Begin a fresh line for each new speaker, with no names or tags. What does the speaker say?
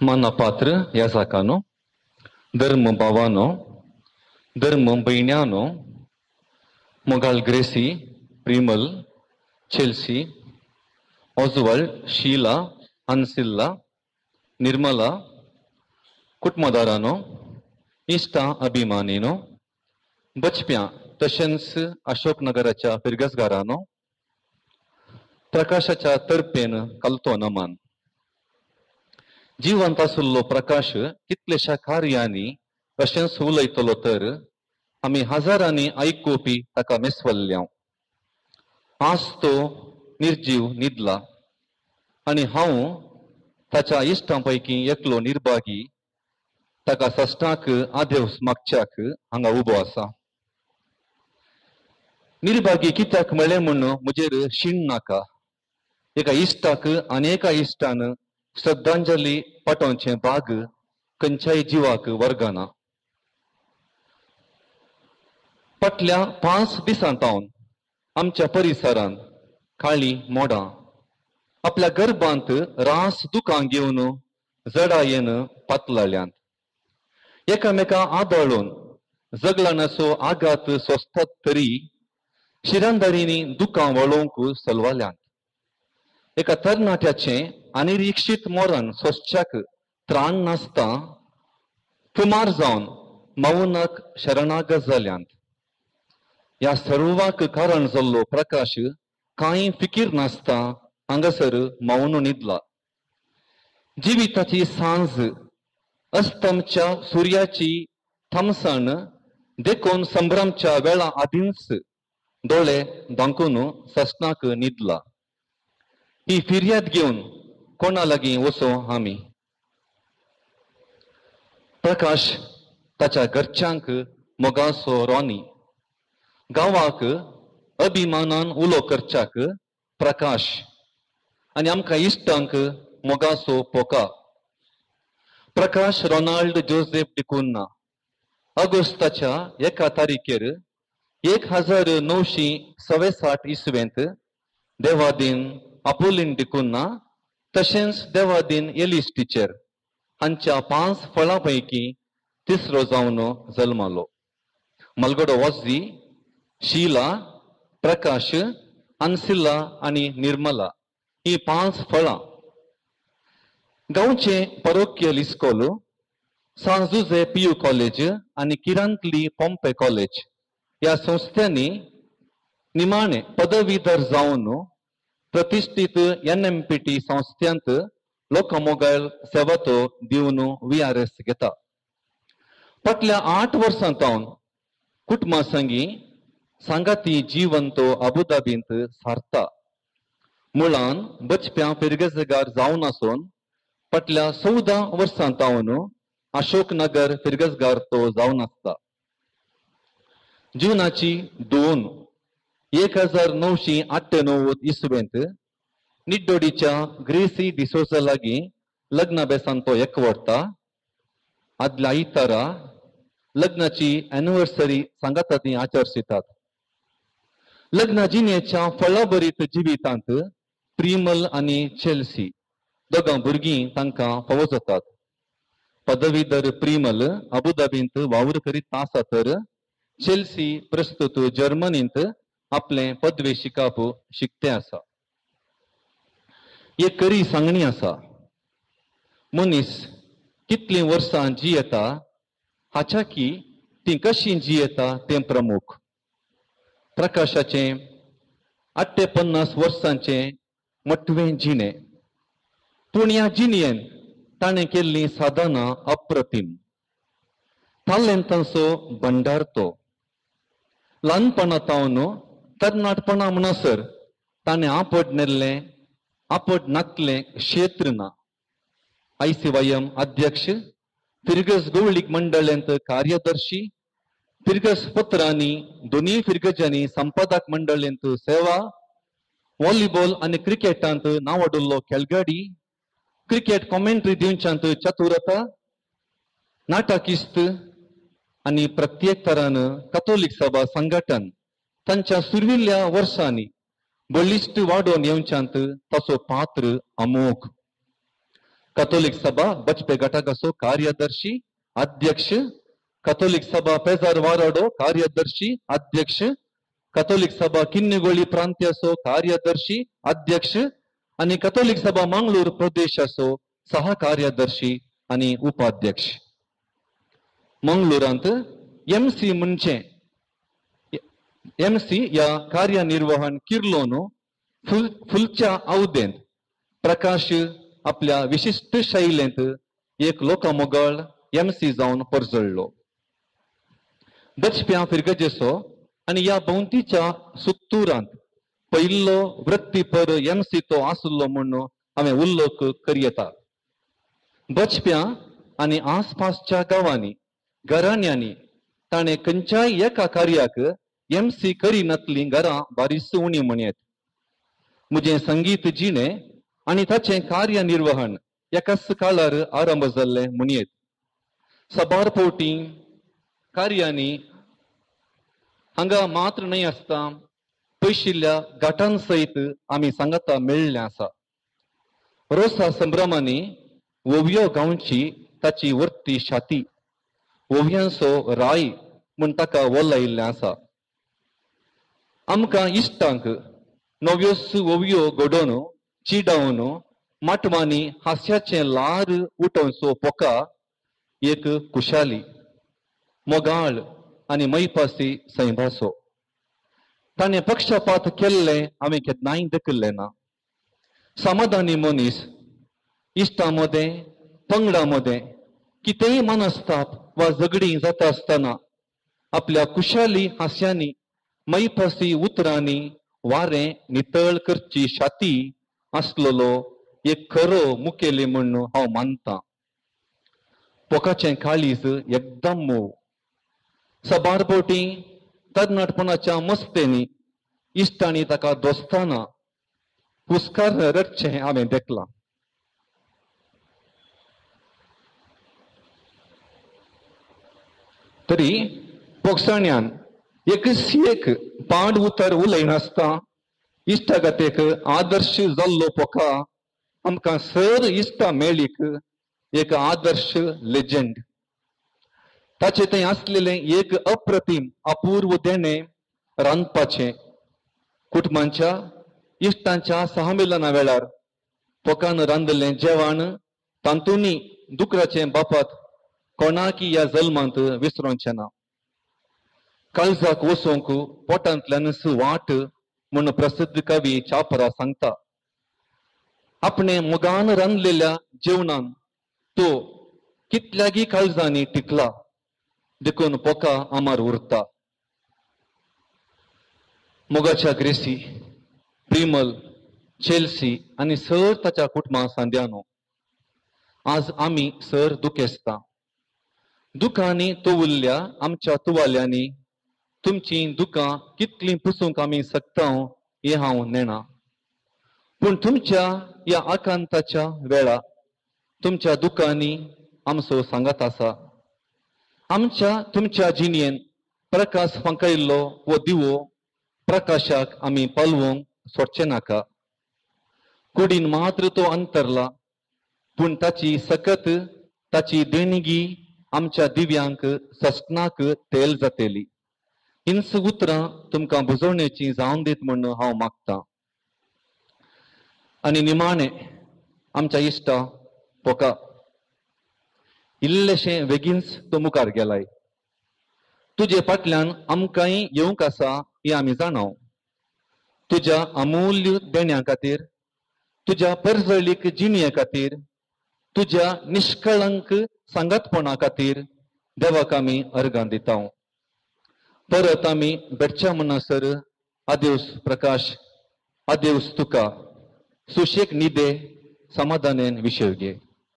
मानपात्र याजाकानो, धर्म भावानो, धर्म भयण्यानो, मोगाल grasserie, Primal, Chelsea, ऑजवर्ल्ड, Sheila, अनसिल्ला, Nirmala, कुटुंबदारानो, इष्टा अभिमानीनो, बचप्या तशेंच अशोकनगराच्या फिरगसगारानो, प्रकाशाच्या तर्फेन कलतो नमान. जिवंत आसुल्लो प्रकाश कितलेशा कार्यांनी अशेंच उलयतलो तर आमी हजारांनी आयकुपी ताका मेसवल्ल्या. आज तो निर्जीव न्हिदला आनी हांव ताच्या इश्टां पैकी एकलो निर्भागी ताका सश्टांक आदेवस मागच्याक हांगा उबो आसा. निर्भागी कित्याक मेळ्ळें म्हूण म्हजेर शीण नाका. एका इश्टाक आनी एका इश्टान श्रद्धांजली पाठोवचें भाग खंयच्याय जिवाक वर्गना. फाटल्या 5 दिसांतावन आमच्या परिसरांत काळी मोडां आपल्या गर्भांत रास दुखां घेवन जडायेन पातळाल्यांत. एकामेका आदळून जगलानाचो आघात सोंसतात तरी शिरांदारींनी दुखां वळोवंक सलवाल्यांत. एका तरणाट्याचें अनिरिक्षीत मोरण सोंसच्याक त्राण नासता कुमार जावन मौनाक शरणागत जाल्यांत. ह्या सर्वाक कारण जाल्लो प्रकाश कांय फिकीर नासता हांगासर मौन न्हिदला. जिविताची सांज अस्तमच्या सुर्याची थमसण देखून संभ्रमच्या वेळा आदींच दोळे धांकून ससनाक न्हिदला. ही फिर्याद घेवन कोणा लागीं वचो आमी. प्रकाश ताच्या घरच्यांक मोगाचो रोनी. गांवाक अभिमानान उलो करच्याक प्रकाश आनी आमकां इश्टांक मोगाचो पोका. प्रकाश रोनाल्ड जोसेफ डिकुन्ना ऑगस्टाच्या 1 तारीखेर 1967 इसवेंत देवादीन आपोलिन डिकुन्ना तशेंच देवादीन एलिस टिचर हांच्या 5 फळां पैकी तिसरो जावन जल्मालो. मलगडो वॉजी, शीला, प्रकाश, अनसिल्ला आनी निर्मला ही 5 फळां. गांवचे परोकियल इस्कॉल, सान जुजे पीयू कॉलेज आनी किरांतली पोंपे कॉलेज ह्या संस्थांनी निमाणे पदवीधर जावन प्रतिश्ठीत NMPT संस्थांत लोकमोबायल सेवातो दिवन VRS घेता. फाटल्या 8 वर्सांतावन कुटुंबा संगी सांगाती जिवंतो अबुधाबींत सारता. मुळान बचप्या फिरगेजगार जावन आसून फाटल्या 14 वर्सांतावन अशोकनगर फिरगेजगार तो जावन आसता. जुनाची 2 1998 इसवेंत निड्डोडीच्या ग्रेसी डिसोजा लागीं लग्नाबेसान तो एकवडटा. आदल्या आयतारा लग्नाची एनिवर्सरी सांगाताती आचरशितात. लग्ना जिणेच्या फळाभरीत जिवितांत प्रिमल आनी चेल्सी दोगां भुरगीं तांकां फावो जातात. पदवीधर प्रिमल अबुधाबींत वावर करीत आसा तर चेल्सी प्रस्तुत जर्मनींत आपले पदवी शिकाप शिकते आसा. एक खरी सांगणी आसा. मनीस कितलीं वर्सां जियेता हाच्या की ती कशी जियेता तें प्रमुख. प्रकाशाचें 58 वर्सांचें मोठवें जिणें, पूण ह्या जिणयेन ताणें केल्लीं साधनां अप्रतीम. तालेंतांचो भंडार तो. ल्हानपणांतावन तरणाटपणा म्हणसर ताणें आपट नेल्लें आपट नाकलें क्षेत्र ना. ICYM अध्यक्ष, फिरगस गवळीक मंडळांत कार्यदर्शी, फिरगस पत्रांनी दोनी फिरगजांनी संपादक मंडळांत सेवा, व्हॉलीबॉल आनी क्रिकेटांत नांवाडुल्लो खेळगडी, क्रिकेट कॉमेंट्री दिवच्यांत चतुरता, नाटकिस्त आनी प्रत्येक तरान कथोलिक सभा संघटन तांच्या सुरविल्ल्या वर्सांनी बळिश्ट वाडोवन येवच्यांत ताचो पात्र अमोघ. कथोलिक सभा बचपे घटकसो ಕಾರ್ಯದರ್ಶಿ अध्यक्ष, कथोलिक सभा पेजार वाराडो ಕಾರ್ಯದರ್ಶಿ अध्यक्ष, कथोलिक सभा किन्नेगोळी प्रांत्यासो ಕಾರ್ಯದರ್ಶಿ अध्यक्ष आणि कथोलिक सभा मंगळूर प्रदेशासो सह ಕಾರ್ಯದರ್ಶಿ आणि उपाध्यक्ष. मंगळूरांत एमसी मुंचे एमसी या कार्यनिर्वहन किर्लोनो फुलच्या अवधेंत प्रकाश आपल्या विशिष्ट शैलेंत एक लोकमोगळ एमसी जावन परजळलो. बचप्या फिरगजेसो आणि या भोंवतीच्या सुत्तुरांत पयलो वृत्तीपर एमसी तो आसलो म्हणून हांवें उल्लेख करयेता. बचप्या आणि आसपासच्या गांवांनी घराण्यांनी ताणें खंयच्याय एका कार्याक एमसी करिनातलीं घरां बारीस उणी म्हणयेत. म्हजें संगीत जिणे आणि ताचें कार्यनिर्वहन एकाच काळार आरंभ जाल्लें म्हणयेत. सभारपोवटी कार्यांनी हांगा मात्र न्हय आसता पयशिल्ल्या गाठां सयत आमी सांगाता मेळ्ळें आसा. रोसा संभ्रमांनी ओवयो गांवची ताची वर्ती छाती ओवयांचो राय म्हूण ताका वोलायिल्लें आसा. आमकां इश्टांक नव्योच ओवयो घडोवन चिडावन माटवांनी हास्याचें लार उठोवचो पोका एक खुशाली मोगाळ आणि मैपासी सैभासो. ताणें पक्षपात केल्ले हांवें केन्नाय दखल्लें ना. समाधानी मनीस इश्टां मदें पंगडा मदें कितेंय मनस्ताप वा झगडीं जाता आसतना आपल्या खुशाली हास्यांनी मैपासी उतरांनी वारें नितळ करची छाती आसलेलो एक खरो मुखेली म्हणून हांव मानतां. पोकाचें काळीज एकदम मोव. सभारपोवटी तरणाटपणाच्या मस्तेनी इश्टांनी ताका दोस्ताना हुस्कार रडचें हांवें देखलां. तरी पोगसाण्यान एक पाड उतर उलयनासता इश्टागतेक आदर्श जाल्लो पोका आमकां सर इश्टां मेळीक एक आदर्श लेजंड. ताचे थंय आसलेलें एक अप्रतिम अपूर्व देणें रांदपाचें. कुटुंबाच्या इश्टांच्या सहमिलना वेळार पोकान रांदलें जेवण तांतूंनी दुकराचें बापात कोणाकी ह्या जल्मांत विसरोंचें ना. काळजाक वचोंक पोटांतल्यानच वाट म्हूण प्रसिद्ध कवी चापरा सांगता. आपणे मोगान रांदलेल्या जेवणान तो कितल्यागी काळजांनी टिकला देखून पोका आमार उरता. मोगाच्या ग्रेसी प्रिमल चेल्सी आणि सर ताच्या कुटुंबा सांद्यानो आज आमी सर दुखेस्ता. दुखांनी तोवुल्ल्या आमच्या तुवाल्यांनी तुमची दुखां कितलीं पुसूंक आमी शकता हें हांव नेना. पूण तुमच्या ह्या आकांताच्या वेळा तुमच्या दुखांनी आमचो सांगात आसा. आमच्या तुमच्या जिणेन प्रकाश फांकयल्लो वो दिवो प्रकाशाक आमी पालवूंक सोडचें नाका. कुडीन मात्र तो अंतरला पूण ताची सकत ताची देणगी आमच्या दिव्यांक सस्नाक तेल जातेली. हिंच उतरां तुमकां बुजोवणेची जावन दीत म्हूण हांव मागतां. आनी निमाणें आमच्या इश्टा पोका इल्लेशें बेगीनच तो मुखार गेलाय. तुजे फाटल्यान आमकांय येवंक आसा हें आमी जाणाव. तुज्या अमूल्य देण्या खातीर तुज्या परजळीक जिणये खातीर तुज्या निश्कळंक सांगातपणा खातीर देवाक आमी अर्गां दिता. परत आमी भेटच्या म्हणसर आदेवस प्रकाश आदेवस तुका सुशेक निदे समाधानेन विशय घे.